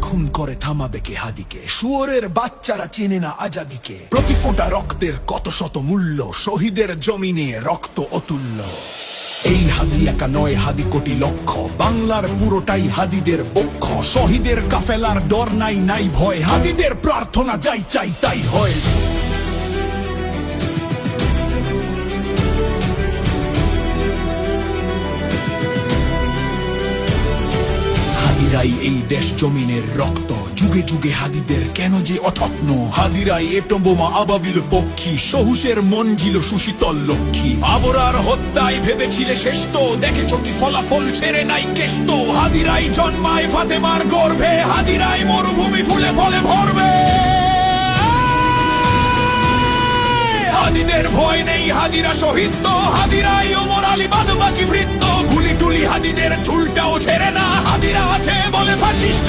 খুন করে থামাবে কে হাদিকে? শুয়োরের বাচ্চারা চেনে না আজাদিকে। প্রতি ফোঁটা রক্তের কত শত মূল্য, শহীদের জমিনে রক্ত অতুল্য। এই হাদি একা নয়, হাদি কোটি লক্ষ, বাংলার পুরোটাই হাদিদের পক্ষ। শহীদের কাফেলার ডর নাই, নাই ভয়, হাদিদের প্রার্থনা যাই চাই তাই হয়। হাদিরাই এই দেশ জমিনের রক্ত, যুগে যুগে হাদিদের কেন যে অথত্ন। হাদিরাই এটম্বোমা আবাবিল পক্ষী, সহুসের মঞ্জিল সুশীতল লক্ষ্মী। আবরার হত্যায় ভেবেছিলে শেষ তো, দেখেছ কি ফলাফল ছেড়ে নাই কেষ্ট। হাদিরাই জন্মায় ফাতেমার গর্ভে, হাদিরাই মরুভূমি ফুলে ফলে ভরবে। হাদিদের ভয় নেই, হাদিরা শহীদ তো, হাদিরাই ওমর আলী বাদ বাকি বৃত্ত। গুলি টুলি হাদিদের চুলটাও ছেড়ে না, হাদিরা আছে বলে ফাশিস্ট